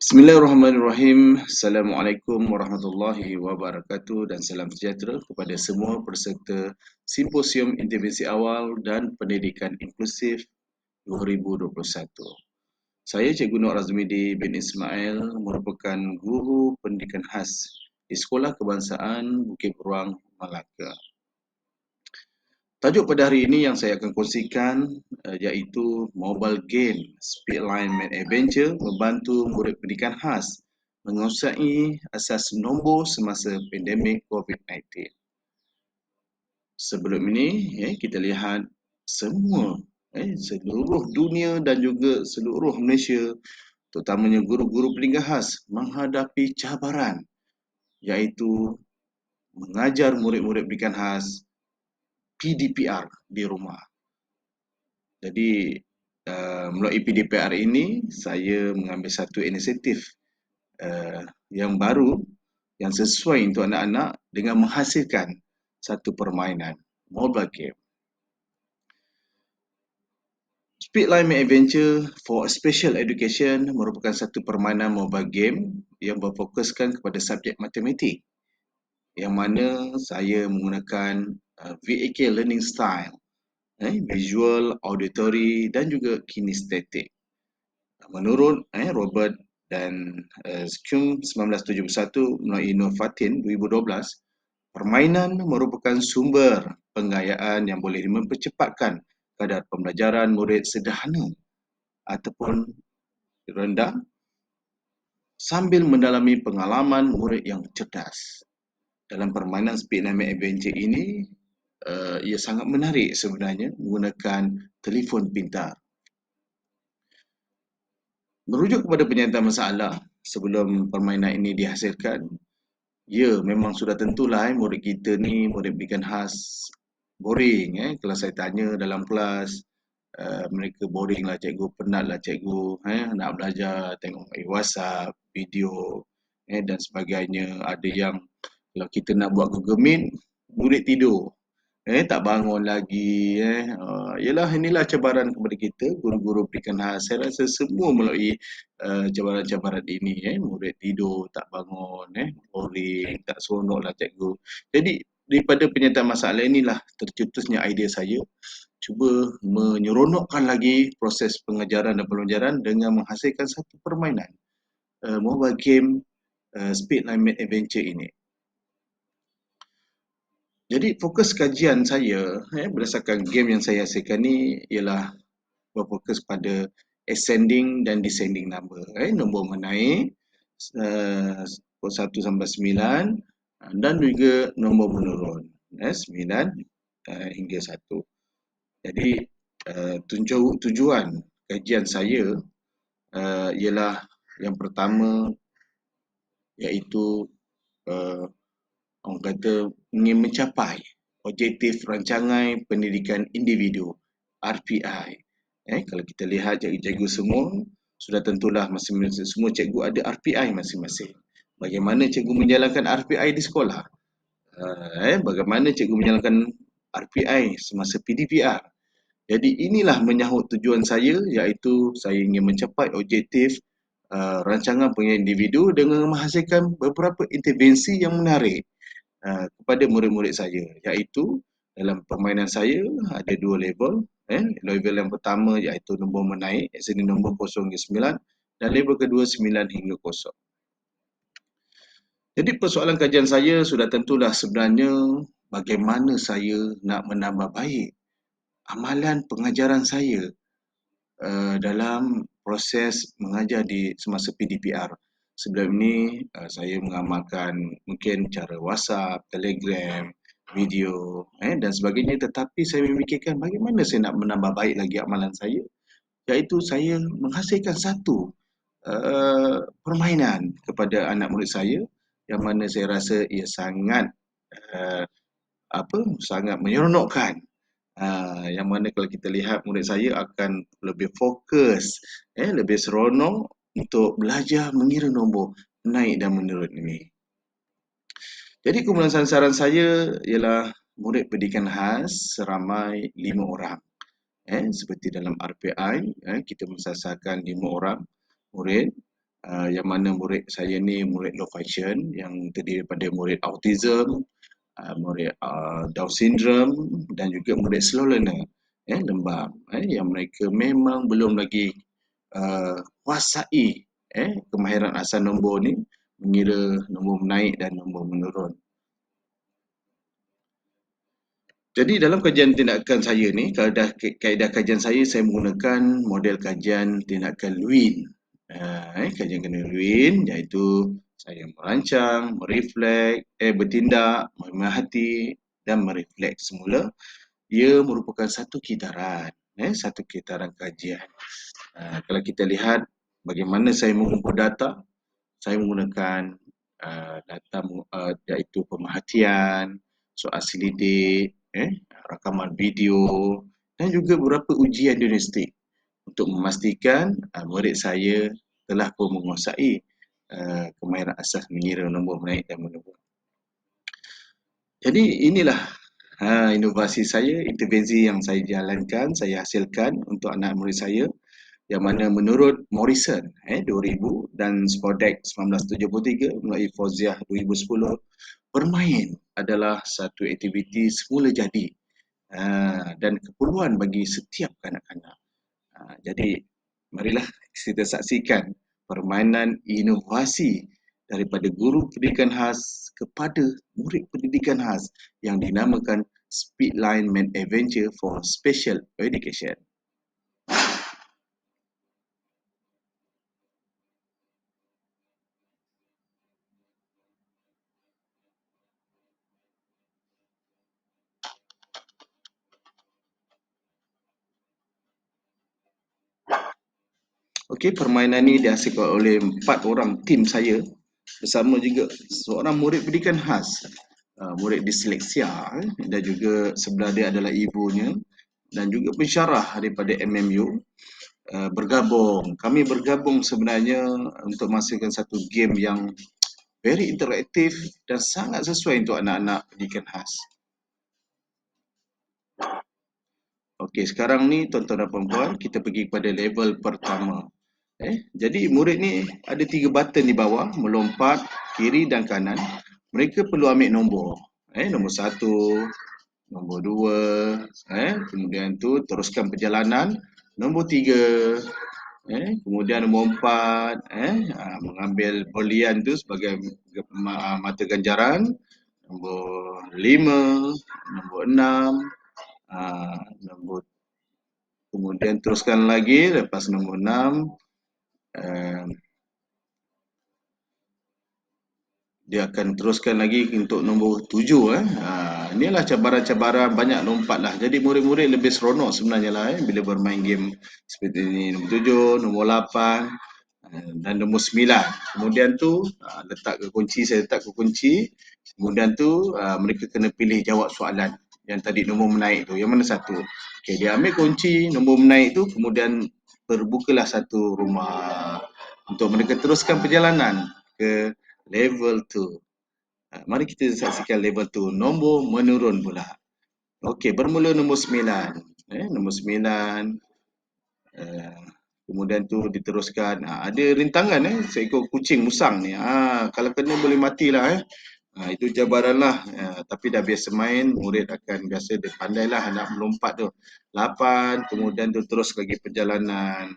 Bismillahirrahmanirrahim. Assalamualaikum warahmatullahi wabarakatuh dan salam sejahtera kepada semua peserta Simposium Intervensi Awal dan Pendidikan Inklusif 2021. Saya Cikgu Nur Azmidi bin Ismail, merupakan guru pendidikan khas di Sekolah Kebangsaan Bukit Beruang, Melaka. Tajuk pada hari ini yang saya akan kongsikan iaitu Mobile Game Speedline Mad Adventure membantu murid pendidikan khas menguasai asas nombor semasa pandemik COVID-19. Sebelum ini, kita lihat seluruh dunia dan juga seluruh Malaysia, terutamanya guru-guru pendidikan khas menghadapi cabaran iaitu mengajar murid-murid pendidikan khas PDPR di rumah. Jadi, melalui PDPR ini, saya mengambil satu inisiatif yang baru, yang sesuai untuk anak-anak dengan menghasilkan satu permainan mobile game. Speedline Mad Adventure for Special Education merupakan satu permainan mobile game yang berfokuskan kepada subjek matematik, yang mana saya menggunakan VAK learning style, visual, auditory dan juga kinestetik. Menurut Robert dan Skum 1971 melalui Nur Fatin 2012, permainan merupakan sumber penggayaan yang boleh mempercepatkan kadar pembelajaran murid sederhana ataupun rendah sambil mendalami pengalaman murid yang cerdas. Dalam permainan Speedline Mad Adventure ini, ia sangat menarik sebenarnya menggunakan telefon pintar. Merujuk kepada penyataan masalah sebelum permainan ini dihasilkan, ya memang sudah tentulah murid kita ni, murid pendidikan khas, boring. Kalau saya tanya dalam kelas, mereka boring lah cikgu, penat lah cikgu, nak belajar, tengok WhatsApp, video dan sebagainya. Ada yang kalau kita nak buat Google Meet, murid tidur. Tak bangun lagi. Yalah, inilah cabaran kepada kita, guru-guru pendidikan khas. Saya rasa semua melalui cabaran-cabaran ini. Murid tidur, tak bangun, boring, tak seronok lah cikgu. Jadi, daripada penyataan masalah inilah tercetusnya idea saya, cuba menyeronokkan lagi proses pengajaran dan pembelajaran dengan menghasilkan satu permainan mobile game Speedline Mad Adventure ini. Jadi fokus kajian saya berdasarkan game yang saya hasilkan ni ialah berfokus pada ascending dan descending number. Nombor menaik 1 sampai 9 dan juga nombor menurun 9 hingga 1. Jadi tujuan kajian saya ialah yang pertama iaitu orang kata ingin mencapai objektif rancangan pendidikan individu RPI. Kalau kita lihat cikgu-cikgu semua, sudah tentulah masing-masing semua cikgu ada RPI masing-masing. Bagaimana cikgu menjalankan RPI di sekolah? Bagaimana cikgu menjalankan RPI semasa PDPR? Jadi inilah menyahut tujuan saya, iaitu saya ingin mencapai objektif rancangan pendidikan individu dengan menghasilkan beberapa intervensi yang menarik kepada murid-murid saya, iaitu dalam permainan saya ada 2 level. Level yang pertama iaitu nombor menaik, iaitu nombor 0 hingga 9, dan level kedua 9 hingga 0. Jadi persoalan kajian saya sudah tentulah sebenarnya bagaimana saya nak menambah baik amalan pengajaran saya dalam proses mengajar di semasa PDPR. Sebelum ini saya mengamalkan mungkin cara WhatsApp, Telegram, video dan sebagainya, tetapi saya memikirkan bagaimana saya nak menambah baik lagi amalan saya, iaitu saya menghasilkan satu permainan kepada anak murid saya yang mana saya rasa ia sangat sangat menyeronokkan. Yang mana kalau kita lihat murid saya akan lebih fokus, lebih seronok untuk belajar mengira nombor naik dan menurun ini. Jadi kumpulan saran saya ialah murid pendidikan khas seramai 5 orang. Seperti dalam RPI, kita mensasarkan 5 orang murid Yang mana murid saya ni murid low function yang terdiri daripada murid autism, murid Down syndrome dan juga murid slow learner, lembam, yang mereka memang belum lagi kuasai kemahiran asal nombor ni, mengira nombor menaik dan nombor menurun. Jadi dalam kajian tindakan saya ni, kaedah kajian saya menggunakan model kajian tindakan Lewin. Kajian kena Lewin iaitu saya merancang, bertindak, memerhati dan merefleks semula. Ia merupakan satu kitaran, satu kitaran kajian. Kalau kita lihat bagaimana saya mengumpul data, saya menggunakan data iaitu pemerhatian, soal selidik, rakaman video dan juga beberapa ujian diagnostik untuk memastikan murid saya telah pun menguasai kemahiran asas mengira nombor menaik dan menurun. Jadi inilah inovasi saya, intervensi yang saya jalankan, saya hasilkan untuk anak murid saya, yang mana menurut Morrison 2000 dan Spodek 1973 melalui Fauziah 2010, bermain adalah satu aktiviti semula jadi dan keperluan bagi setiap kanak-kanak. Jadi marilah kita saksikan permainan inovasi daripada guru pendidikan khas kepada murid pendidikan khas yang dinamakan Speedline Math Adventure for Special Education. Okey, permainan ini dihasilkan oleh 4 orang tim saya bersama juga seorang murid pendidikan khas, murid disleksia, dan juga sebelah dia adalah ibunya dan juga pensyarah daripada MMU. Bergabung. Kami bergabung sebenarnya untuk menghasilkan satu game yang very interaktif dan sangat sesuai untuk anak-anak pendidikan khas. Okey, sekarang ni tuan-tuan dan puan-puan, kita pergi kepada level pertama. Jadi murid ni ada 3 button di bawah, melompat kiri dan kanan. Mereka perlu ambil nombor. Nombor 1, nombor 2, kemudian tu teruskan perjalanan. Nombor 3, kemudian nombor 4, mengambil belian tu sebagai mata ganjaran. Nombor 5, nombor 6, nombor, kemudian teruskan lagi lepas nombor 6, dia akan teruskan lagi untuk nombor 7. Inilah cabaran-cabaran, banyak lompat lah. Jadi murid-murid lebih seronok sebenarnya lah bila bermain game seperti ini. Nombor 7, nombor 8 dan nombor 9. Kemudian tu letak ke kunci, saya letak ke kunci. Kemudian tu mereka kena pilih jawab soalan yang tadi nombor menaik tu. Yang mana satu? Okay, dia ambil kunci nombor menaik tu, kemudian terbukalah satu rumah untuk mereka teruskan perjalanan ke level 2. Mari kita saksikan level 2, nombor menurun pula. Okey, bermula nombor 9. Nombor 9. Kemudian tu diteruskan. Ada rintangan seekor kucing musang ni. Kalau kena boleh matilah. Itu cabaran lah. Tapi dah biasa main, murid akan biasa dia pandailah nak melompat tu. 8, kemudian tu terus lagi perjalanan.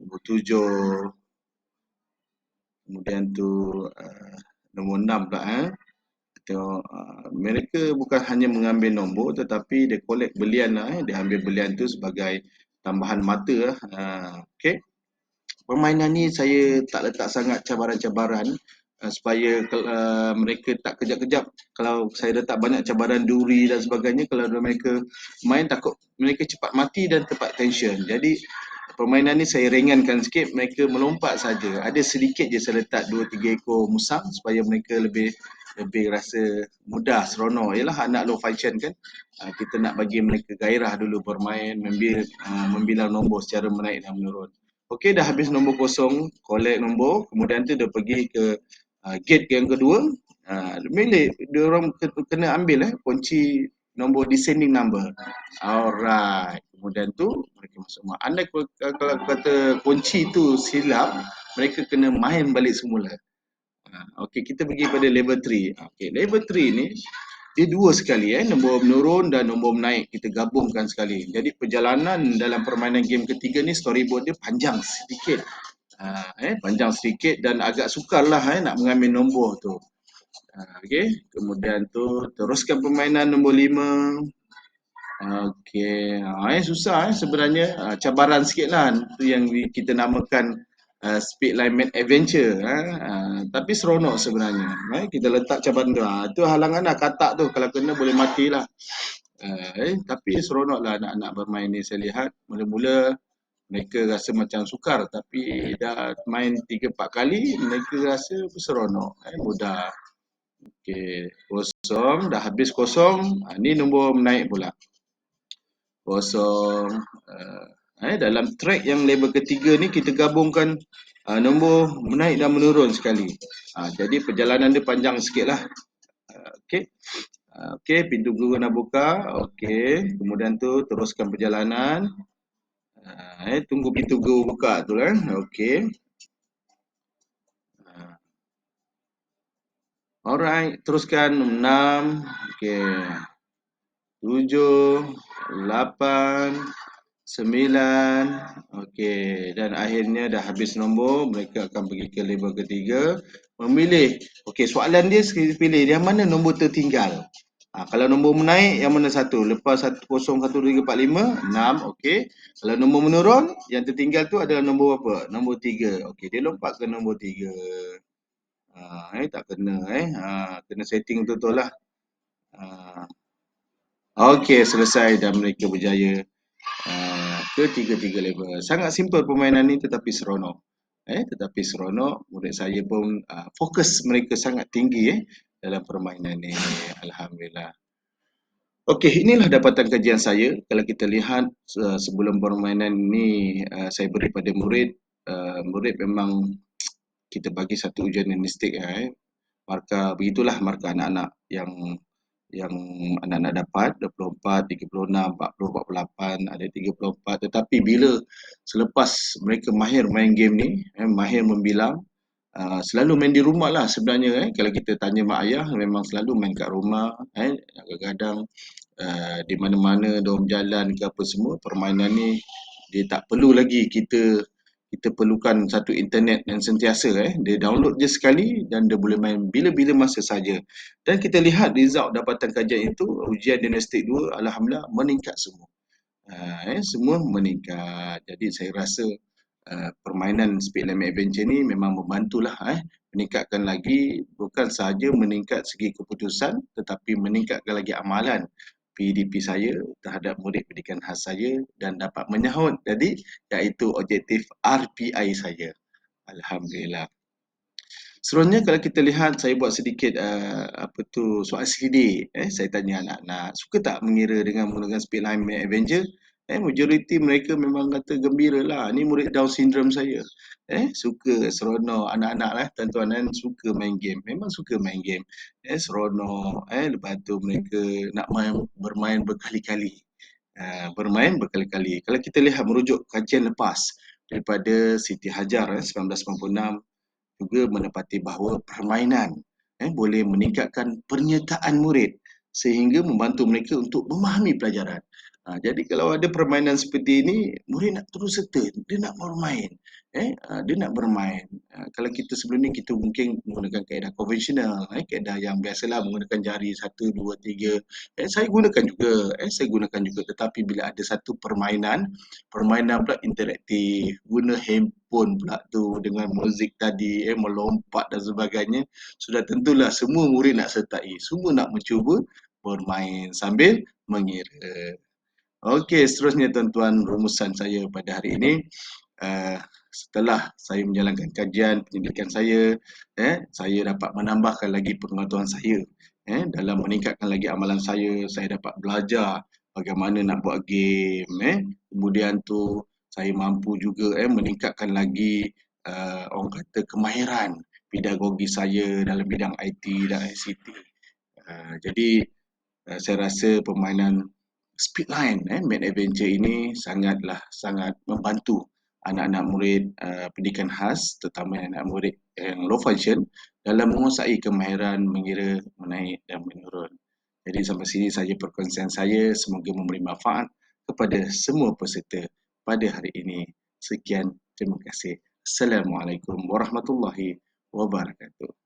Nombor 7. Kemudian tu nombor 6 pula. Tengok, mereka bukan hanya mengambil nombor tetapi dia collect belian lah. Dia ambil belian tu sebagai tambahan mata lah. Okay. Permainan ni saya tak letak sangat cabaran-cabaran supaya mereka tak kejap-kejap. Kalau saya letak banyak cabaran duri dan sebagainya, kalau mereka main takut mereka cepat mati dan cepat tension. Jadi permainan ni saya ringankan sikit, mereka melompat saja. Ada sedikit je saya letak 2-3 ekor musang supaya mereka lebih rasa mudah, seronok. Yalah anak low function kan, kita nak bagi mereka gairah dulu bermain, membilang nombor secara menaik dan menurun. Okey, dah habis nombor kosong, collect nombor, kemudian tu dia pergi ke gate yang kedua. Milik dia orang kena ambil kunci nombor descending number. Alright. Kemudian tu mereka masuk rumah. Andai kalau kata kunci tu silap, mereka kena main balik semula. Okey, kita pergi pada level 3. Okey, level 3 ni dia dua sekali, nombor menurun dan nombor menaik kita gabungkan sekali. Jadi perjalanan dalam permainan game ketiga ni storyboard dia panjang sedikit. Panjang sedikit dan agak sukarlah nak mengambil nombor tu. Okey, kemudian tu teruskan permainan nombor 5. Okey, susah sebenarnya, cabaran sikitlah tu yang kita namakan Speedline Mad Adventure, tapi seronok sebenarnya. Kita letak cabaran tu, tu halangan lah, katak tu kalau kena boleh matilah. Tapi seronoklah anak-anak bermain ni. Saya lihat mula-mula mereka rasa macam sukar, tapi dah main 3-4 kali mereka rasa seronok, mudah. Okey, kosong, dah habis kosong, ni nombor menaik pula. Kosong. Dalam track yang level ketiga ni kita gabungkan nombor menaik dan menurun sekali. Jadi perjalanan dia panjang sikit lah. Okey. Okey, pintu guru nak buka. Okey, kemudian tu teruskan perjalanan. Tunggu pintu guru buka tu kan. Okey. Alright, teruskan 6. Okey. 7, 8, 9. Okey, dan akhirnya dah habis nombor, mereka akan pergi ke level ketiga, memilih. Okey, soalan dia pilih yang mana nombor tertinggal. Kalau nombor menaik yang mana satu? Lepas 1 0 1 2 3 4 5 6, okey. Kalau nombor menurun yang tertinggal tu adalah nombor apa? Nombor 3. Okey, dia lompat ke nombor 3. Tak kena kena setting betul-betul lah. Okey, selesai dan mereka berjaya ke 3 level. Sangat simple permainan ni tetapi seronok. Tetapi seronok, murid saya pun fokus mereka sangat tinggi dalam permainan ni. Alhamdulillah. Okey, inilah dapatan kajian saya. Kalau kita lihat sebelum permainan ni saya beri pada murid, murid memang kita bagi satu ujian linguistik. Markah begitulah markah anak-anak yang anak-anak dapat 24, 36, 40, 48, ada 34. Tetapi bila selepas mereka mahir main game ni, mahir membilang, selalu main di rumah lah sebenarnya. Kalau kita tanya mak ayah, memang selalu main kat rumah. Kadang-kadang di mana-mana diorang jalan ke apa semua, permainan ni dia tak perlu lagi kita perlukan satu internet yang sentiasa. Dia download je sekali dan dia boleh main bila-bila masa saja. Dan kita lihat result dapatan kajian itu, ujian diagnostik 2 alhamdulillah meningkat semua. Semua meningkat. Jadi saya rasa permainan Speedline Mad Adventure ni memang membantulah meningkatkan lagi, bukan sahaja meningkat segi keputusan tetapi meningkatkan lagi amalan PDP saya terhadap murid pendidikan khas saya dan dapat menyahut tadi iaitu objektif RPI saya. Alhamdulillah. Seronoknya kalau kita lihat saya buat sedikit soal selidik. Saya tanya anak-anak, suka tak mengira dengan menggunakan Speedline Mad Adventure? Majoriti mereka memang kata gembira lah. Ni murid Down syndrome saya. Suka, seronok. Anak-anak lah, tuan-tuan suka main game. Memang suka main game. Seronok. Lepas tu mereka nak bermain berkali-kali. Bermain berkali-kali. Kalau kita lihat merujuk kajian lepas daripada Siti Hajar 1996, juga menepati bahawa permainan boleh meningkatkan penyertaan murid sehingga membantu mereka untuk memahami pelajaran. Jadi kalau ada permainan seperti ini, murid nak terus serta, dia nak bermain. Dia nak bermain. Kalau kita sebelum ni kita mungkin menggunakan kaedah konvensional, kaedah yang biasalah menggunakan jari 1, 2, 3. Saya gunakan juga. Tetapi bila ada satu permainan pula interaktif, guna handphone pula tu dengan muzik tadi, melompat dan sebagainya, sudah tentulah semua murid nak sertai, semua nak mencuba bermain sambil mengira. Okey, seterusnya tuan-tuan, rumusan saya pada hari ini, setelah saya menjalankan kajian pendidikan saya dapat menambahkan lagi pengetahuan saya dalam meningkatkan lagi amalan saya dapat belajar bagaimana nak buat game, kemudian tu saya mampu juga meningkatkan lagi orang kata kemahiran pedagogi saya dalam bidang IT dan ICT. Jadi saya rasa permainan Speedline Mad Adventure ini sangat membantu anak-anak murid pendidikan khas, terutama anak murid yang low function dalam menguasai kemahiran mengira, menaik dan menurun. Jadi sampai sini saja perkongsian saya, semoga memberi manfaat kepada semua peserta pada hari ini. Sekian, terima kasih. Assalamualaikum warahmatullahi wabarakatuh.